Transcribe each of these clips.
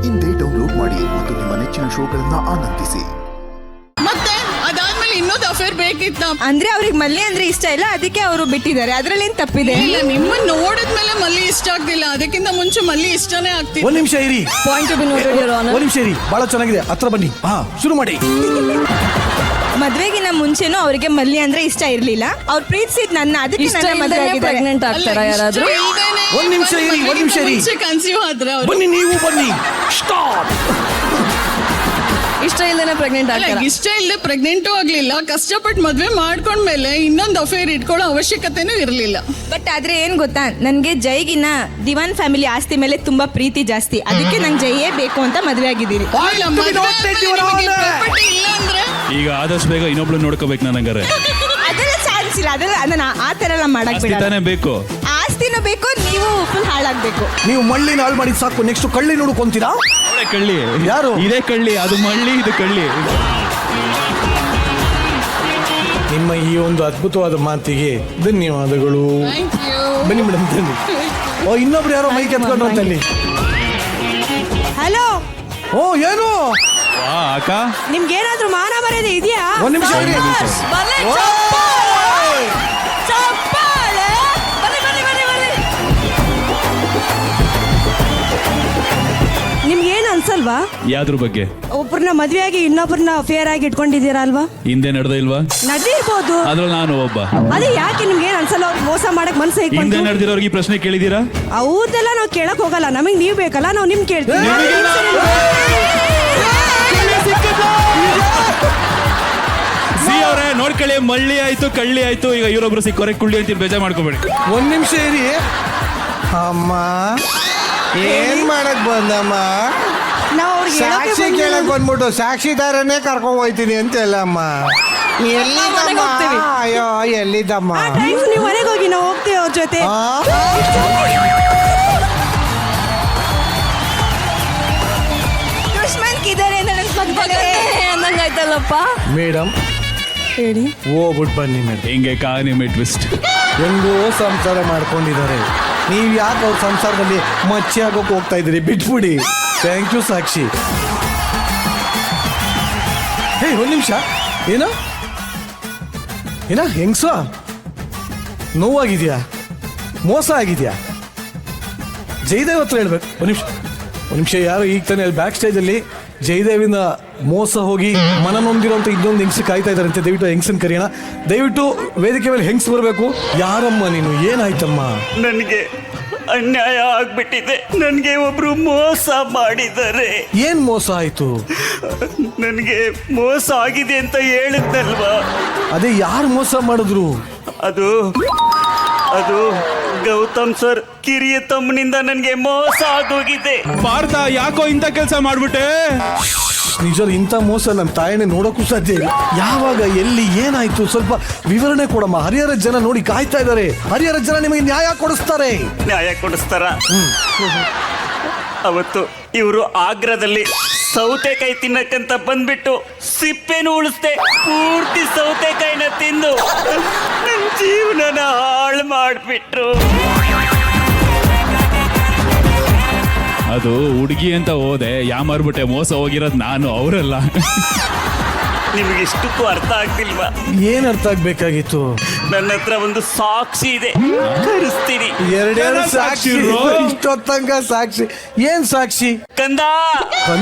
ಇಂದೇ ಡೌನ್ಲೋಡ್ ಮಾಡಿ ಮತ್ತು ನಿಮ್ಮ ನೆಚ್ಚಿನ ಶೋಗಳನ್ನ ಆನಂದಿಸಿ. ಮತ್ತೆ ಅದಾದ್ಮೇಲೆ ಇನ್ನೊಂದು ಅಫೇರ್ ಬೇಕಿತ್ತ ಅಂದ್ರೆ ಅವ್ರಿಗೆ ಮಲ್ಲಿ ಅಂದ್ರೆ ಇಷ್ಟ ಇಲ್ಲ, ಅದಕ್ಕೆ ಅವರು ಬಿಟ್ಟಿದ್ದಾರೆ. ಅದ್ರಲ್ಲಿ ಏನ್ ತಪ್ಪಿದೆ? ಇಲ್ಲ, ನಿಮ್ಮನ್ನ ನೋಡಿದ್ಮೇಲೆ ಮಲ್ಲಿ ಇಷ್ಟ ಆಗ್ತಿಲ್ಲ, ಅದಕ್ಕಿಂತ ಮುಂಚೆ ಮಲ್ಲಿ ಇಷ್ಟನೇ ಆಗ್ತಿಲ್ಲ. ಒಂದ್ ನಿಮಿಷ ಇರಿ, point to be noted your honour. ಒಂದ್ ನಿಮಿಷ ಇರಿ, ಬಹಳ ಚೆನ್ನಾಗಿದೆ. ಹತ್ರ ಬನ್ನಿ, ಶುರು ಮಾಡಿ. ಮದ್ವೆಗಿನ ಮುಂಚೆನೂ ಅವ್ರಿಗೆ ಮಲ್ಲಿ ಅಂದ್ರೆ ಇಷ್ಟ ಇರ್ಲಿಲ್ಲ. ಅವ್ರು ಪ್ರೀತಿಸಿದ್ ನನ್ನ, ಅದಕ್ಕೆ ನನ್ನ ಮದ್ವೆ ಆಗಿದ್ದಾರೆ. ಪ್ರೆಗ್ನೆಂಟ್ ಆಗ್ತಾರಾ ಯಾರಾದ್ರೂ? ಒಂದ್ ನಿಮಿಷ ಇರಿ, ಒಂದ್ ನಿಮಿಷ ಇರಿ. ಕನ್ಸೀವ್ ಆದ್ರೆ ಅವ್ರು ಬನ್ನಿ, ನೀವು ಬನ್ನಿ. ಸ್ಟಾಪ್. ಇಷ್ಟ ಇಲ್ದೇನೆ ಪ್ರೆಗ್ನೆಂಟ್ ಆಗ್ತಾರಾ? ಇಷ್ಟ ಇಲ್ಲದೆ ಪ್ರೆಗ್ನೆಂಟು ಆಗ್ಲಿಲ್ಲ. ಕಷ್ಟಪಟ್ಟು ಮದ್ವೆ ಮಾಡ್ಕೊಂಡ್ಮೇಲೆ ಇನ್ನೊಂದು ಅಫೇರ್ ಇಟ್ಕೊಳ್ಳೋ ಅವಶ್ಯಕತೆನೂ ಇರ್ಲಿಲ್ಲ. ಬಟ್ ಆದ್ರೆ ಏನ್ ಗೊತ್ತಾ, ನನ್ಗೆ ಜೈಗಿನ ದಿವಾನ್ ಫ್ಯಾಮಿಲಿ ಆಸ್ತಿ ಮೇಲೆ ತುಂಬಾ ಪ್ರೀತಿ ಜಾಸ್ತಿ. ಅದಕ್ಕೆ ನಂಗೆ ಜೈಯೇ ಬೇಕು ಅಂತ ಮದ್ವೆ ಆಗಿದ್ದೀರಿ. ಇಲ್ಲ, ಮದ್ವೆ ಆದ್ಮೇಲೆ ನಿಮಗೆ property ಇಲ್ಲ ಅಂದ್ರೆ ಈಗ ಆದಷ್ಟು ಬೇಗ ಇನ್ನೊಬ್ಳು ನೋಡ್ಕೋಬೇಕು ನನಗರೆ. ಅದೆಲ್ಲ ಚಾನ್ಸ್ ಇಲ್ಲ. ಅದೆಲ್ಲ ಅದನ್ನ ಆ ತರ ಎಲ್ಲ ಮಾಡಕ್ ಬಿಡ. ತಾನೇ ಬೇಕು, ಆಸ್ತಿನೂ ಬೇಕು, ನೀವು ಫುಲ್ ಹಾಳಾಗ್ಬೇಕು. ನೀವು ಮಳ್ಳಿನ ಹಾಳು ಮಾಡಿ ಸಾಕು. ನೆಕ್ಸ್ಟ್ ಕಳ್ಳಿ ನೋಡ್ಕೊಂತೀರಾ? ಅವಳೆ ಕಳ್ಳಿ. ಯಾರು? ಇದೇ ಕಳ್ಳಿ, ಅದು ಮಳ್ಳಿ, ಇದು ಕಳ್ಳಿ. ನಿಮ್ಮ ಈ ಒಂದು ಅದ್ಭುತವಾದ ಮಾತಿಗೆ ಧನ್ಯವಾದಗಳು. Thank you. ಬನ್ನಿ ಮೇಡಮ್, ಬನ್ನಿ. ಇನ್ನೊಬ್ರು ಯಾರೋ ಮೈಕ್ ಎತ್ಕೊಂಡು ಅಂತಲ್ಲಿ. ಹಲೋ, ಏನು ವಾ ಅಕ್ಕ, ನಿಮ್ಗೆ ಏನಾದ್ರೂ ಮಾನ ಮರ್ಯಾದೆ ಇದೆಯಾ? ಒಂದ್ ನಿಮಿಷ ಇರಿ. ನಿಮ್ಗೆ ಏನ್ ಅನ್ಸಲ್ವಾ? ಯಾವ್ದ್ರ ಬಗ್ಗೆ? ಒಬ್ಬರನ್ನ ಮದ್ವೆ ಆಗಿ ಇನ್ನೊಬ್ಬರನ್ನ ಫೇರ್ ಆಗಿ ಇಟ್ಕೊಂಡಿದ್ದೀರಾ ಅಲ್ವಾ? ಹಿಂದೆ ನಡೆದ ಇಲ್ವಾ? ನಡೆದಿರ್ಬೋದು. ಅದ್ರಲ್ಲಿ ನಾನು ಒಬ್ಬ. ಅದೇ ಯಾಕೆ ನಿಮ್ಗೆ ಏನ್ ಅನ್ಸಲ್ಲ? ಅವ್ರಿಗೆ ಮೋಸ ಮಾಡಕ್ ಮನ್ಸ ಹಿಂದೆ ನಡೆದಿರೋರ್ಗೆ ಈ ಪ್ರಶ್ನೆ ಕೇಳಿದೀರಾ? ಅವ್ರದೆಲ್ಲ ನಾವು ಕೇಳಕ್ ಹೋಗಲ್ಲ. ನಮಗ್ ನೀವ್ ಬೇಕಲ್ಲ, ನಾವು ನಿಮ್ ಕೇಳ್ತೀವಿ. ಅವರೇ ನೋಡ್ಕೊಳ್ಳಿ, ಮಳ್ಳಿ ಆಯ್ತು, ಕಳ್ಳಿ ಆಯ್ತು. ಈಗ ಇವರೊಬ್ರು ಸಿಕ್ಕೋರೆ ಕುಳ್ಳಿ ಅಂತ ಬೇಜಾರ್ ಮಾಡ್ಕೋಬೇಡಿ. ಒಂದ್ ನಿಮಿಷ ಇರಿ. ಅಮ್ಮ ಏನ್ ಮಾಡಕ್ ಬಂದಮ್ಮ? ನಾವು ಅವ್ರಿಗೆ ಸಾಕ್ಷಿ ಕೇಳಕ್ ಬಂದ್ಬಿಟ್ಟು ಸಾಕ್ಷಿದಾರನೇ ಕರ್ಕೊಂಡ್ ಹೋಯ್ತೀನಿ ಅಂತ ಅಮ್ಮ. ಎಲ್ಲಿದ್ದಮ್ಮ? ಅಯ್ಯೋ, ಎಲ್ಲಿದ್ದಮ್ಮ? ನೀವು ಮನೆಗೆ ಹೋಗಿ, ನಾವು ಹೋಗ್ತೀವಿ ಅವ್ರ ಜೊತೆ. ದುಶ್ಮನ್ಕಿದ್ದಾರೆ ಅಂತ ನನ್ ಪಕ್ಕದಲ್ಲೇ ಅಂದಂಗಾಯ್ತಲ್ಲಪ್ಪ. ಮೇಡಮ್ ಹೇಳಿ. ಹೋಗ್ಬಿಟ್ಟು ಬನ್ನಿ ಮೇಡಮ್. ಹಿಂಗೆ ಕಾನಿಮೆ ಟ್ವಿಸ್ಟ್. ಹೆಂಗೋ ಸಂಸಾರ ಮಾಡ್ಕೊಂಡಿದ್ದಾರೆ. ನೀವ್ ಯಾಕೆ ಅವ್ರ ಸಂಸಾರದಲ್ಲಿ ಮಚ್ಚಿ ಆಗೋಕ್ ಹೋಗ್ತಾ ಇದ್ದೀರಿ? ಬಿಟ್ಬಿಡಿ. ಥ್ಯಾಂಕ್ ಯು ಸಾಕ್ಷಿ. ಹೇ, ಒಂದ್ ನಿಮಿಷ. ಏನ ಹೆಂಗ್ಸ ನೋವಾಗಿದ್ಯಾ? ಮೋಸ ಆಗಿದ್ಯಾ? ಜಯದೇವ್ ಹತ್ರ ಹೇಳ್ಬೇಕು. ಒಂದ್ ನಿಮಿಷ. ಯಾರು ಈಗ ತಾನೇ ಬ್ಯಾಕ್ ಸ್ಟೇಜ್ ಅಲ್ಲಿ ಜಯದೇವಿಂದ ಮೋಸ ಹೋಗಿ ಮನ ನೊಂದಿರುವಂತ ಇನ್ನೊಂದು ಹೆಂಗ್ಸ್ ಕಾಯ್ತಾ ಇದಾರಂತೆ. ದಯವಿಟ್ಟು ಹೆಂಗ್ಸನ್ ಕರೆಯೋಣ. ದಯವಿಟ್ಟು ವೇದಿಕೆ ಮೇಲೆ ಹೆಂಗ್ಸ್ ಬರಬೇಕು. ಯಾರಮ್ಮ ನೀನು? ಏನಾಯ್ತಮ್ಮ? ನನಗೆ ಅನ್ಯಾಯ ಆಗ್ಬಿಟ್ಟಿದೆ. ನನಗೆ ಒಬ್ರು ಮೋಸ ಮಾಡಿದ್ದಾರೆ. ಏನ್ ಮೋಸ ಆಯ್ತು? ನನಗೆ ಮೋಸ ಆಗಿದೆ ಅಂತ ಹೇಳಿದ್ನಲ್ವಾ? ಅದೇ ಯಾರು ಮೋಸ ಮಾಡಿದ್ರು? ಅದು ಗೌತಮ್ ಸರ್ ಕಿರಿಯ ತಮ್ಮನಿಂದ ನನಗೆ ಮೋಸ ಆಗೋಗಿದೆ. ಪಾರ್ಥ, ಯಾಕೋ ಇಂಥ ಕೆಲಸ ಮಾಡ್ಬಿಟ್ಟೆ? ನಿಜ, ಇಂಥ ಮೋಸ ನಮ್ಮ ತಾಯನೇ ನೋಡೋಕ್ಕೂ ಸಾಧ್ಯ ಇಲ್ಲ. ಯಾವಾಗ, ಎಲ್ಲಿ, ಏನಾಯ್ತು? ಸ್ವಲ್ಪ ವಿವರಣೆ ಕೊಡಮ್ಮ. ಹರಿಹರ ಜನ ನೋಡಿ ಕಾಯ್ತಾ ಇದ್ದಾರೆ. ಹರಿಹರ ಜನ ನಿಮಗೆ ನ್ಯಾಯ ಕೊಡಿಸ್ತಾರೆ. ನ್ಯಾಯ ಕೊಡಿಸ್ತಾರ? ಅವತ್ತು ಇವರು ಆಗ್ರಾದಲ್ಲಿ ಸೌತೆಕಾಯಿ ತಿನ್ನಕ್ಕಂತ ಬಂದ್ಬಿಟ್ಟು ಸಿಪ್ಪೆನು ಉಳಿಸ್ದೆ ಪೂರ್ತಿ ಸೌತೆಕಾಯಿನ ತಿಂದು ನನ್ನ ಜೀವನನ ಹಾಳು ಮಾಡಿಬಿಟ್ರು. ಅದು ಹುಡುಗಿ ಅಂತ ಹೋದೆ, ಯಾಮಾರ್ಬಿಟ್ಟೆ. ಮೋಸ ಹೋಗಿರೋದು ನಾನು, ಅವರಲ್ಲ. ನಿಮಗೆ ಇಷ್ಟಕ್ಕೂ ಅರ್ಥ ಆಗ್ತಿಲ್ವಾ? ಏನ್ ಅರ್ಥ ಆಗ್ಬೇಕಾಗಿತ್ತು? ನನ್ನ ಹತ್ರ ಒಂದು ಸಾಕ್ಷಿ ಇದೆ, ಕರೆಸ್ತೀನಿ. ಎರಡೆರಡು ಸಾಕ್ಷಿ. ಇಷ್ಟೊತ್ತಂಗ ಸಾಕ್ಷಿ? ಏನ್ ಸಾಕ್ಷಿ? ಕಂದ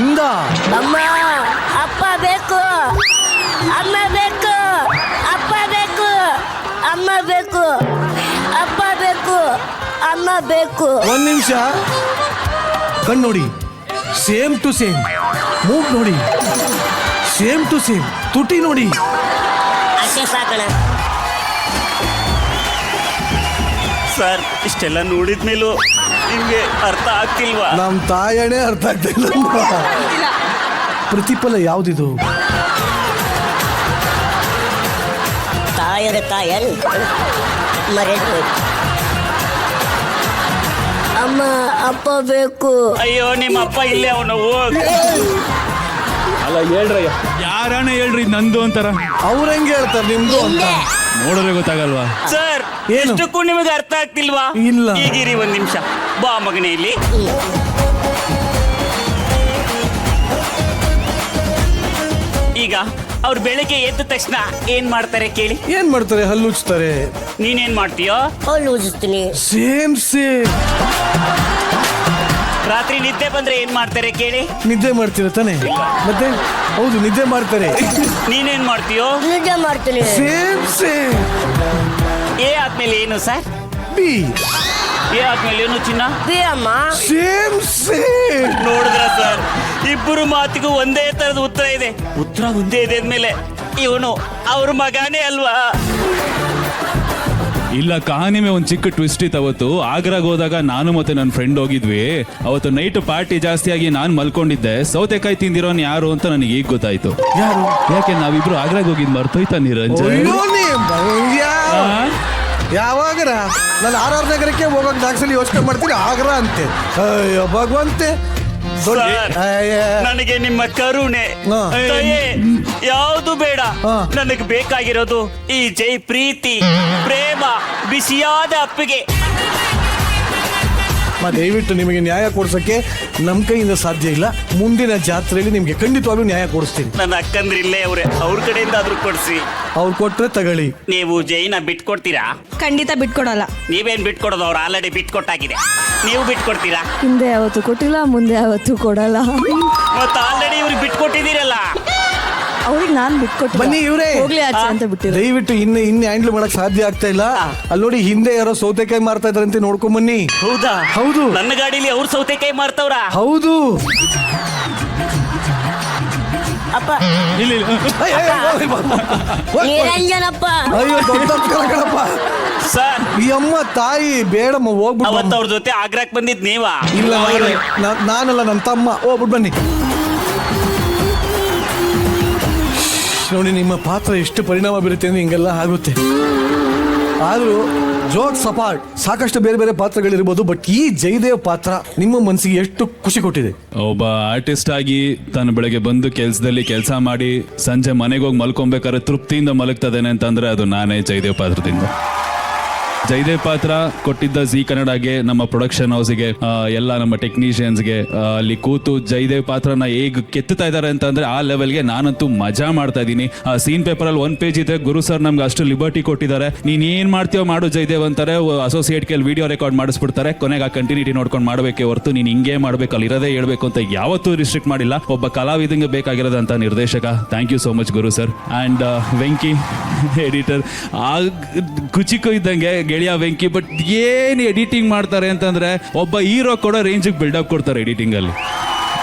ಅಮ್ಮ, ಅಪ್ಪ ಬೇಕು, ಅಮ್ಮ ಬೇಕು, ಅಪ್ಪ ಬೇಕು, ಅಮ್ಮ ಬೇಕು, ಅಪ್ಪ ಬೇಕು, ಅಮ್ಮ ಬೇಕು. ಒಂದ್ ನಿಮಿಷ. ಕಣ್ ನೋಡಿ, ಸೇಮ್ ಟು ಸೇಮ್. ಮೂಗ್ ನೋಡಿ, ಸೇಮ್ ಟು ಸೇಮ್. ತುಟಿ ನೋಡಿ. ಸರ್, ಇಷ್ಟೆಲ್ಲ ನೋಡಿದ್ಮೇಲೂ ನಿಮ್ಗೆ ಅರ್ಥ ಆಗ್ತಿಲ್ವಾ? ನಮ್ ತಾಯಣೆ ಅರ್ಥ ಆಗ್ತಿಲ್ಲ. ಪ್ರತಿಫಲ ಯಾವ್ದಿದು? ತಾಯದ ತಾಯಲ್ ಮರೆತು ಅಮ್ಮ, ಅಪ್ಪ ಬೇಕು. ಅಯ್ಯೋ, ನಿಮ್ಮ ಅಪ್ಪ ಇಲ್ಲೇ, ಅವನು ಹೋಗ್. ಅಲ್ಲ ಹೇಳ್ರಯ್ಯ, ಯಾರಣ್ಣ ಹೇಳ್ರಿ ನಂದು ಅಂತಾರ. ಅವ್ರ ಹೆಂಗೆ ಹೇಳ್ತಾರೆ ನಿಮ್ದು ಅಂತ? ನೋಡಿದ್ರೆ ಗೊತ್ತಾಗಲ್ವಾ? ಸರ್, ಏನು? ಎಷ್ಟಕ್ಕೂ ನಿಮಗೆ ಅರ್ಥ ಆಗ್ತಿಲ್ವಾ? ಇಲ್ಲ. ಈಗಿರಿ ಒಂದ್ ನಿಮಿಷ. ಬಾ ಮಗನೇ ಇಲ್ಲಿ. ಈಗ ಅವ್ರು ಬೆಳಿಗ್ಗೆ ಎದ್ದ ತಕ್ಷಣ ಏನ್ ಮಾಡ್ತಾರೆ ಕೇಳಿ? ಏನ್ ಮಾಡ್ತಾರೆ? ಹಲ್ಲುಚ್ತಾರೆ. ನೀನೇನ್ ಮಾಡ್ತೀಯೋ? ಹಲ್ಲು ಉಜ್ಜಿಸ್ತೀನಿ. Same same. ರಾತ್ರಿ ನಿದ್ದೆ ಬಂದ್ರೆ ಏನ್ ಮಾಡ್ತಾರೆ ಕೇಳಿ? ನಿದ್ದೆ ಮಾಡ್ತೀರ ತಾನೆ? ಮತ್ತೆ ಹೌದು, ನಿದ್ದೆ ಮಾಡ್ತಾರೆ. ನೀನೇನ್ ಮಾಡ್ತೀಯೋ? ನಿದ್ದೆ ಮಾಡ್ತೀನಿ. Same same. ಎ ಆದ್ಮೇಲೆ ಏನು ಸರ್? ಬಿ. ಎ ಆದ್ಮೇಲೆ ಏನು ಚಿನ್ನ? ಬಿ ಅಮ್ಮ. Same same. ನೋಡಿದ್ರ ಸರ್, ಇಬ್ಬರು ಮಾತಿಗೂ ಒಂದೇ ತರದ ಉತ್ತರ ಇದೆ. ಉತ್ತರ ಒಂದೇ ಇದೆ ಅಂದ್ಮೇಲೆ ಇವನು ಅವ್ರ ಮಗಾನೇ ಅಲ್ವಾ? ಇಲ್ಲ, ಕಹಾನಿ ಮೇ ಒಂದು ಚಿಕ್ಕ ಟ್ವಿಸ್ಟ್ ಇತ್ತು. ಅವತ್ತು ಆಗ್ರಾಗ್ ಹೋದಾಗ ನಾನು ಮತ್ತೆ ನನ್ನ ಫ್ರೆಂಡ್ ಹೋಗಿದ್ವಿ. ಅವತ್ತು ನೈಟ್ ಪಾರ್ಟಿ ಜಾಸ್ತಿ ಆಗಿ ನಾನು ಮಲ್ಕೊಂಡಿದ್ದೆ. ಸೌತೆಕಾಯಿ ತಿಂದಿರೋನ್ ಯಾರು ಅಂತ ನನಗೆ ಈಗ ಗೊತ್ತಾಯ್ತು. ಯಾರು? ಯಾಕೆ ನಾವಿಬ್ರು ಆಗ್ರಾಗ್ ಹೋಗಿದ್ ಮರ್ತೋಯ್ತಾ ನಿರಂಜನ್? ಅಯ್ಯೋ, ಯಾವಾಗರ ನಾನು RR ನಗರಕ್ಕೆ ಹೋಗೋಕೆ ಜಾಗದಲ್ಲಿ ಯೋಚನೆ ಮಾಡ್ತೀನಿ, ಆಗ್ರ ಅಂತೆ. ಅಯ್ಯೋ ಭಗವಂತೆ. ಸರ್, ನನಗೆ ನಿಮ್ಮ ಕರುಣೆ, ಹಾ. ದಯೆ ಯಾವುದು ಬೇಡ. ಹಾ. ನನಗೆ ಬೇಕಾಗಿರೋದು ಈ ಜೈ ಪ್ರೀತಿ, ಪ್ರೇಮ, ಬಿಸಿಯಾದ ಅಪ್ಪಿಗೆ. ದಯವಿಟ್ಟು ನಿಮಗೆ ನ್ಯಾಯ ಕೊಡ್ಸಕ್ಕೆ ನಮ್ಮ ಕೈಯಿಂದ ಸಾಧ್ಯ ಇಲ್ಲ. ಮುಂದಿನ ಜಾತ್ರೆಯಲ್ಲಿ ನಿಮಗೆ ಖಂಡಿತವಾಗ್ಲೂ ನ್ಯಾಯ ಕೊಡಿಸ್ತೀನಿ. ನನ್ನ ಅಕ್ಕಂದ್ರೆ ಇಲ್ಲೇ ಅವ್ರೆ, ಅವ್ರ ಕಡೆಯಿಂದ ಆದ್ರೂ ಕೊಡ್ಸಿ. ಅವ್ರು ಕೊಟ್ರೆ ತಗೊಳ್ಳಿ. ನೀವು ಜೈನ ಬಿಟ್ಕೊಡ್ತೀರಾ? ಖಂಡಿತ ಬಿಟ್ಕೊಡಲ್ಲ. ನೀವೇನ್ ಬಿಟ್ಕೊಡೋದು? ಅವ್ರು ಆಲ್ರೆಡಿ ಬಿಟ್ಕೊಟ್ಟಾಗಿದೆ. ನೀವು ಬಿಟ್ಕೊಡ್ತೀರಾ? ಹಿಂದೆ ಯಾವತ್ತು ಕೊಟ್ಟಿಲ್ಲ, ಮುಂದೆ ಯಾವತ್ತು ಕೊಡಲ್ಲ. ಮತ್ತೆ ಆಲ್ರೆಡಿ ಇವ್ರಿಗೆ ಬಿಟ್ಕೊಟ್ಟಿದ್ದೀರಲ್ಲ. ಅವ್ರಿಗೆ ನಾನು ಬಿಟ್ಕೊಟ್ಟು ಬನ್ನಿ ಇವ್ರೆ, ಹೋಗ್ಲಿ ಆಚೆ ಅಂತ ಬಿಟ್ಟಿರೋ. ದಯವಿಟ್ಟು ಇನ್ನು ಹ್ಯಾಂಡಲ್ ಮಾಡಕ್ ಸಾಧ್ಯ ಆಗ್ತಾ ಇಲ್ಲ. ಅಲ್ಲಿ ನೋಡಿ, ಹಿಂದೆ ಯಾರೋ ಸೌತೆಕಾಯಿ ಮಾರ್ತಾ ಇದಾರಂತೆ, ನೋಡ್ಕೊಂಡ್ ಬನ್ನಿ. ಹೌದಾ? ಹೌದು. ನನ್ನ ಗಾಡಿಲಿ ಅವ್ರು ಸೌತೆಕಾಯಿ ಮಾರ್ತವ್ರ? ಹೌದು. ಅಪ್ಪ ಇಲ್ಲ ನಿರಂಜನಪ್ಪ. ಅಯ್ಯೋ, ದೊಡ್ಡ ಕಣಪ್ಪ. ಸರ್, ಈ ಅಮ್ಮ ತಾಯಿ ಬೇಡಮ್ಮ, ಹೋಗ್ಬಿಟ್ಟು. ಅವತ್ತು ಅವ್ರ ಜೊತೆ ಆಗ್ರಾಕ್ ಬಂದಿದ್ ನೀವಾ? ಇಲ್ಲ, ನಾನಲ್ಲ, ನನ್ನ ತಮ್ಮ. ಹೋಗ್ಬಿಟ್ಟು ಬನ್ನಿ. ನೋಡಿ, ನಿಮ್ಮ ಪಾತ್ರ ಎಷ್ಟು ಪರಿಣಾಮ ಬೀರುತ್ತೆ ಅಂದ್ರೆ ಹಿಂಗೆಲ್ಲ ಆಗುತ್ತೆ. ಆದರೂ ಜೋಕ್ ಸಪಾಟ್ ಸಾಕಷ್ಟು ಬೇರೆ ಬೇರೆ ಪಾತ್ರಗಳಿರ್ಬೋದು, ಬಟ್ ಈ ಜಯದೇವ್ ಪಾತ್ರ ನಿಮ್ಮ ಮನಸ್ಸಿಗೆ ಎಷ್ಟು ಖುಷಿ ಕೊಟ್ಟಿದೆ? ಒಬ್ಬ ಆರ್ಟಿಸ್ಟ್ ಆಗಿ ತಾನು ಬೆಳಗ್ಗೆ ಬಂದು ಕೆಲಸದಲ್ಲಿ ಕೆಲಸ ಮಾಡಿ ಸಂಜೆ ಮನೆಗೆ ಹೋಗಿ ಮಲ್ಕೊಬೇಕಾದ್ರೆ ತೃಪ್ತಿಯಿಂದ ಮಲಗ್ತದೇನೆ ಅಂತಂದ್ರೆ ಅದು ನಾನೇ ಜಯದೇವ್ ಪಾತ್ರದಿಂದ. ಜಯದೇವ್ ಪಾತ್ರ ಕೊಟ್ಟಿದ್ದ ಜಿ ಕನ್ನಡಗೆ, ನಮ್ಮ ಪ್ರೊಡಕ್ಷನ್ ಹೌಸ್ಗೆ, ಎಲ್ಲ ನಮ್ಮ ಟೆಕ್ನಿಷಿಯನ್ಸ್ಗೆ, ಅಲ್ಲಿ ಕೂತು ಜಯದೇವ್ ಪಾತ್ರನ ಹೇಗೆ ಕೆತ್ತುತ್ತಾ ಇದ್ದಾರೆ ಅಂತಂದ್ರೆ ಆ ಲೆವೆಲ್ಗೆ ನಾನಂತೂ ಮಜಾ ಮಾಡ್ತಾ ಇದ್ದೀನಿ. ಆ ಸೀನ್ ಪೇಪರಲ್ಲಿ 1 ಪೇಜ್ ಇದೆ. ಗುರು ಸರ್ ನಮ್ಗೆ ಅಷ್ಟು ಲಿಬರ್ಟಿ ಕೊಟ್ಟಿದ್ದಾರೆ. ನೀನ್ ಏನ್ ಮಾಡ್ತೀಯೋ ಮಾಡು ಜಯದೇವ್ ಅಂತಾರೆ. ಅಸೋಸಿಯೇಟ್ ಕೇಳಿ ವಿಡಿಯೋ ರೆಕಾರ್ಡ್ ಮಾಡಿಸ್ಬಿಡ್ತಾರೆ. ಕೊನೆಗೆ ಆ ಕಂಟಿನ್ಯೂಟಿ ನೋಡ್ಕೊಂಡು ಮಾಡಬೇಕೆ ಹೊರತು ನೀನ್ ಹಿಂಗೆ ಮಾಡ್ಬೇಕು, ಅಲ್ಲಿ ಇರೋದೇ ಹೇಳ್ಬೇಕು ಅಂತ ಯಾವತ್ತೂ ರಿಸ್ಟ್ರಿಕ್ಟ್ ಮಾಡಿಲ್ಲ. ಒಬ್ಬ ಕಲಾವಿದಂಗೆ ಬೇಕಾಗಿರೋದಂತ ನಿರ್ದೇಶಕ. Thank you so much Guru sir. And Venki editor, ಆ ಕುಚಿಕು ಇದ್ದಂಗೆ ಗೆಳೆಯ ವೆಂಕಿ. ಬಟ್ ಏನ್ ಎಡಿಟಿಂಗ್ ಮಾಡ್ತಾರೆ ಅಂತಂದ್ರೆ ಒಬ್ಬ ಹೀರೋ ಕೊಡೋ ರೇಂಜಿಗೆ ಬಿಲ್ಡಪ್ ಕೊಡ್ತಾರೆ ಎಡಿಟಿಂಗ್ ಅಲ್ಲಿ.